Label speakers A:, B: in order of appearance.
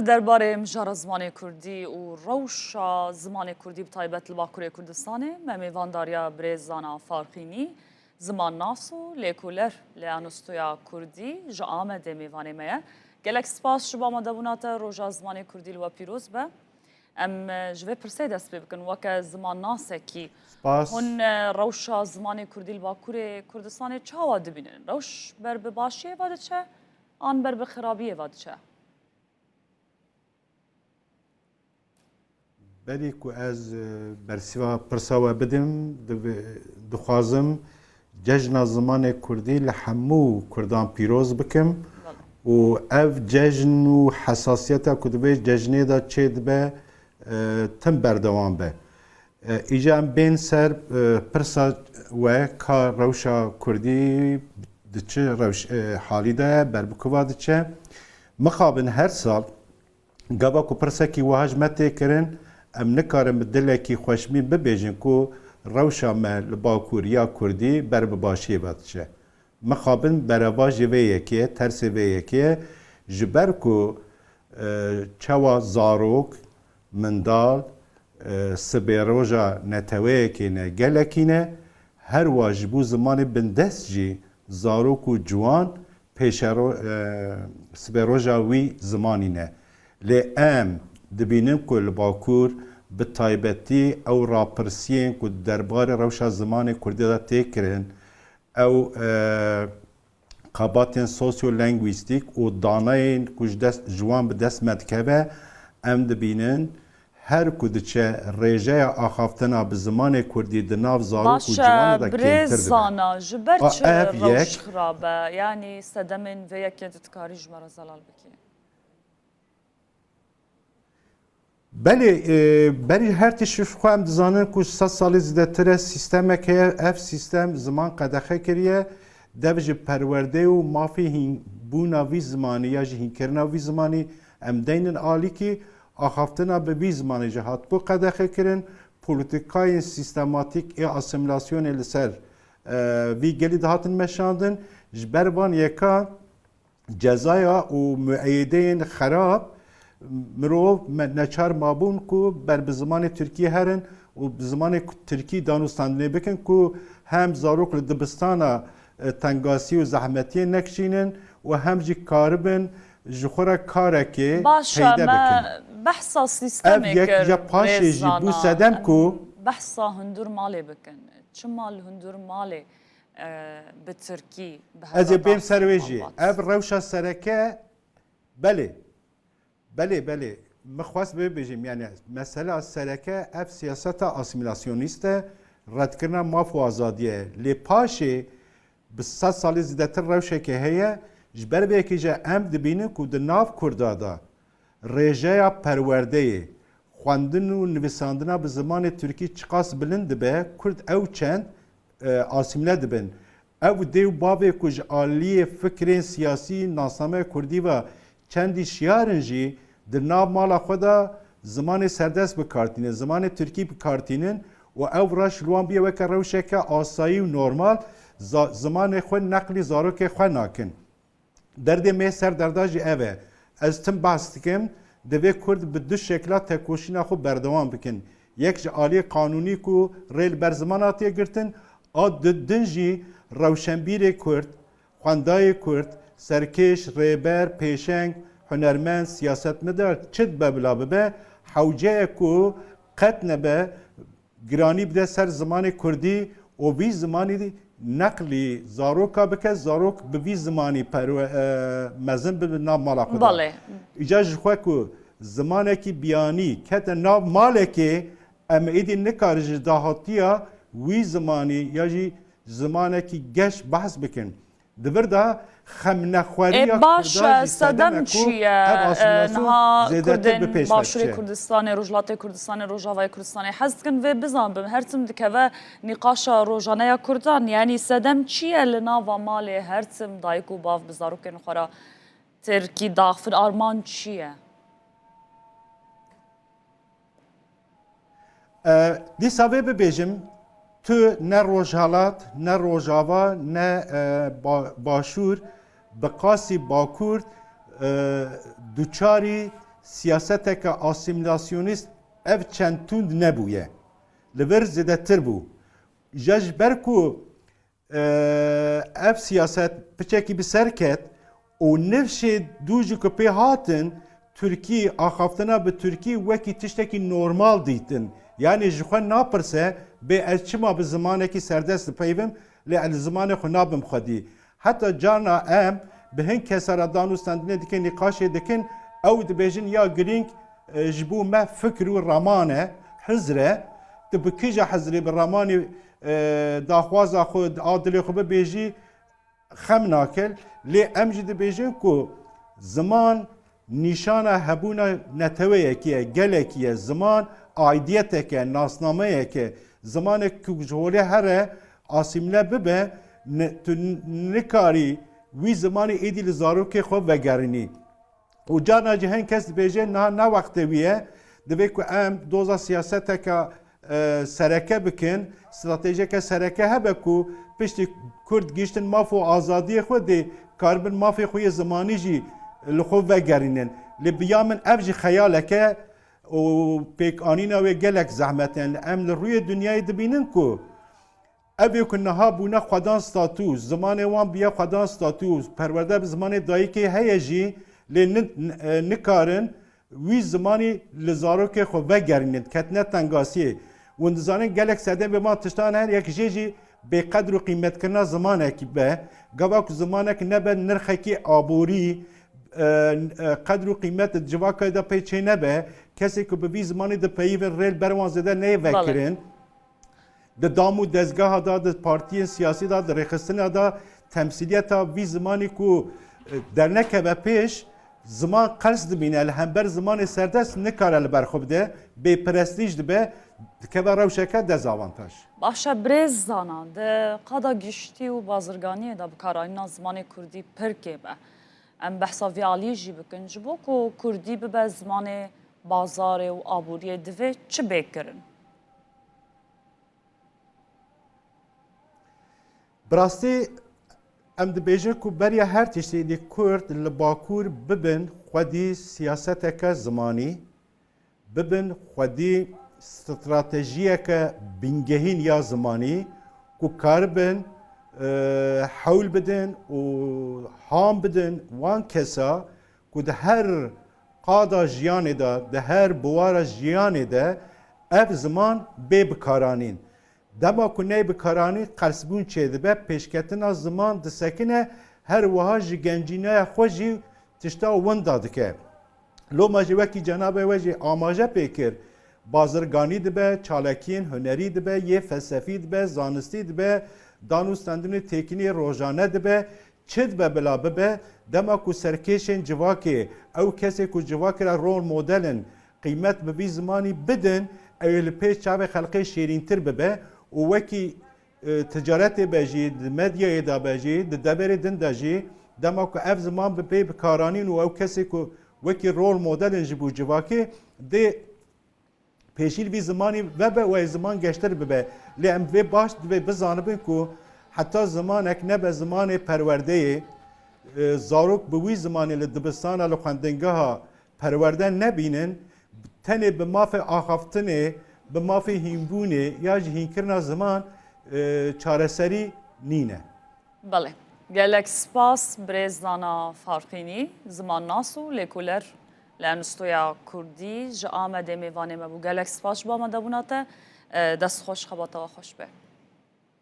A: درباره مجار زمان کردی و روشا زمان کردی بتایبت لباکوری کردستانه ممیوان داریا بریزانا فارقینی زمان ناسو لیکولر لیانستویا کردی جا آمده میوانه میه گلک سپاس شبا مدبونات روژا زمان کردی لوا پیروز به ام جوه پرسه دست بکن وکه زمان ناسه کی هن روشا زمان کردی لباکوری کردستانه چه واده بینن؟ روش بر بباشیه واده چه؟ آن بر بخرابیه واده چه؟
B: بلی که از برسیوا پرساوا بدم دخوازم جشن زمان کردی لحمو کردان پیروز بکم و اف جشن و حساسیت کدوه جشنی دا چید به تم بردوان به ایجا بین سر پرسا و که روشا کردی دچه روش حالی ده بر بکوا دچه مخابن هر سال گابا کو پرسا کی وهاجمت کرن ام نکارم دلکی خوشمی ببیجن کو روشا مل باکوریا کردی بر باشی بادشه مخابن برواج و یکی ترس و یکی جبر کو چوا زاروک مندال سبیروجا نتوه کینه گلکینه هر واجبو زمان بندست جی زاروک و جوان پیش سبیروجا وی زمانینه لی ام دبینم که باکور به تایبتی او راپرسیین که درباره روشا زمان کردی دا تکرن او قاباتین سوسیو لنگویستیک و داناین کش دست جوان به دست مدکبه ام دبینن هر کدچه رژه آخافتنا به زمان کردی دناف زارو که جوان دا کمتر دبن
A: برزانا جبرچ روش خرابه یعنی سدمن و یکی دتکاری جمعه زلال بکی
B: بلی هر تیش خواهم دزانن که 100 سال زیده تره سیستم که اف سیستم زمان قدخه کریه دوج پرورده و مافی بونا وی زمانی یا جهین کرنا وی زمانی ام دینن آلی که آخافتنا به وی زمانی جهات بو قدخه کرن پولیتیکای سیستماتیک ای اسیمیلاسیون لسر وی گلی دهاتن مشاندن جبروان یکا جزایا و معیدین خراب مرو نچار مابون کو بر به زمان ترکیه هرن و به زمان ترکی دانستاندنی بکن کو هم زاروک دبستانا تنگاسی و زحمتی نکشینن و هم جی کاربن جخورا کارکی
A: باشا ما بحثا سیستمی
B: یا پاشه جی بو سدم کو
A: بحثا هندور مالی بکن چه مال هندور مالی به ترکی
B: از بیم سرویجی اف روشا سرکه بله مخواست ببیجیم یعنی مسئله سرکه اف سیاست اسیمیلاسیونیسته رد کردن ماف و آزادیه لی پاشه به 100 سال زیدتر روشه که هیه جبر به که جا ام دبینه که در ناف کردادا رژه پرورده خواندن و نویساندن به زمان ترکی چقاس بلند به کرد او چند آسیمله دبن او دیو بابه کج آلی فکرین سیاسی ناسنامه کردی و چندی شیارن جی در ناو مالا خدا زمان سردست بکارتینه زمان ترکی بکارتینن و او راش لوان بیه وکر روشه که آسایی و نورمال زمان خود نقلی زاروک خود ناکن درد می سر درداجی اوه از تم بحث کم دوی کرد به دو شکلات تکوشینا خود بردوان بکن یک آلی قانونی کو ریل بر زمان آتیه گرتن دنجی روشنبیر کرد خواندای کرد سرکش ریبر پیشنگ هنرمند سیاست مدار چد ببلا به حوجه کو قطن به گرانی بده سر زمان کردی و وی زمانی نقلی زاروکا بکه زاروک به وی زمانی پر مزن به نام مالا خدا
A: بله
B: ایجاج خواه که زمانی که بیانی کت نام ماله که ام ایدی نکارج داهاتیا وی زمانی یا جی زمانی که گش بحث بکن دبرده خم نخواری
A: باش صدم چیه نها کردن باشوری کردستان روجلات کردستان روجاوای کردستان حزد کن و بزن بم هرتم دکوه نقاش روجانه کردان یعنی صدم چیه لنا و مال هرتم دایکو باف بزارو کن خورا ترکی داخل آرمان چیه
B: دی ساوه ببیجم تو نه روجالات نه روجاوا نه باشور بقاسی باکورد دوچاری سیاستك اسیمیلاسیونیست اف چندتوند نبویه لبر زده تر بو جاج برکو اف سیاست بچکی بسر کت و نفش دوجو که پی هاتن ترکی آخافتنا به ترکی وکی تشتکی نورمال دیتن یعنی جخوان ناپرسه به ارچما به زمانه کی سردست پیوم لی زمان خو نابم خودی حتی جانا ام به هن کسر دانوستندنه دیکن نقاشه دیکن او دبیجن یا گرینگ جبو ما فکر و رمانه حزره تبکیجا حزری بالرماني داخوازا خود عادل خو بيجي خم ناكل لي امجد بيجن كو زمان نشانه هبونا نتويه كي گلكيه زمان عيديتك ناسنامه كي زمان كوجوله هره اسيمله ببه نكاري وي زمان ايدي لزارو كي خو وگرني و جانا جهن کس بيجن نا وقت ويه دبي كو ام دوزا سياستك سرکه بکن استراتژیک سرکه هبه کو پشتی کرد گیشتن مافو آزادی خود دی کاربن مافی خوی زمانی جی لخو وگرینن لبیامن افجی خیاله که و پیک آنینا و گلک زحمتن ام لروی دنیای دبینن کو اوی کنها بونا خدان ستاتوس زمان وان بیا خدان ستاتوس پرورده به زمان دایی که هیجی نکارن وی زمانی لزارو که خو وگرینن کتنه تنگاسیه وندزانه گلک سده به ما تشتان هر یک جیجی به قدر و قیمت کرنا زمانه کی به گواک زمانه که نبه نرخه کی آبوری قدر و قیمت جواکه دا پیچه نبه کسی که به بی زمانی دا پیو ریل بروان زده نه وکرن دا دامو دزگاه دا دا پارتی سیاسی دا دا رخستن دا تمثیلیت دا بی زمانی که در نکه به پیش زمان قرص دبینه لحنبر زمان سردست نکاره لبرخوب ده به پرستیج ده که به روشکه دزاوانتاج
A: باشه برز زانان ده قدا گشتی و بازرگانی ده بکاراینا زمان کردی پرکه به ام بحثا ویالی جی بکن جبو که کردی به زمان بازار و آبوری دوه چه بکرن؟
B: براستی ام دبیجه که برای هر تشتی دی کرد لباکور ببن خودی سیاست که زمانی ببن خودی استراتژیه که بینگهین یا زمانی که کار بن حول بدن و هام بدن وان کسا که ده هر قادا جیانه ده هر بوار جیانه ده اف زمان به بکارانین دما کنه بکارانی قرصبون چه دبه پیشکتنا زمان دسکنه هر وها جگنجینه خوشی تشتا وندا دکه لو ماجی وکی جناب وجه آماجه پیکر بازرگانی دبه چالکین هنری دبه یه فلسفی دبه زانستی دبه دانوستندن تکنی روزانه دبه چد به بلا ببه دما کو سرکشن جواکه او کسی کو جواکه را رول مدلن قیمت به بی زمانی بدن اول پیش چاوه خلقه شیرین تر ببه و وکی تجارت بجی مدیا دا بجی دبر دن دجی دما کو اف زمان به پی بکارانین و او کسی کو وکی رول مدل جبو جواکه ده پیشیل وی زمانی و به و زمان گشتر ببه لیم و باش به بزانبن کو حتی زمان اک نه به زمان پرورده زاروک به وی زمان لدبستان ال خندنگاه پرورده نبینن تنه به ماف آخافتنه به مافی هیمبونه یا هینکرنا زمان چارەسەری نینە.
A: بله. گەلێک سپاس برێزدانا فارقینی زمان ناس و لێکولەر لە نوستۆیا کوردی ji Amedê mêvanê me bû gelek spas ji ba me debûnate destxweş xebatەوە xweş be.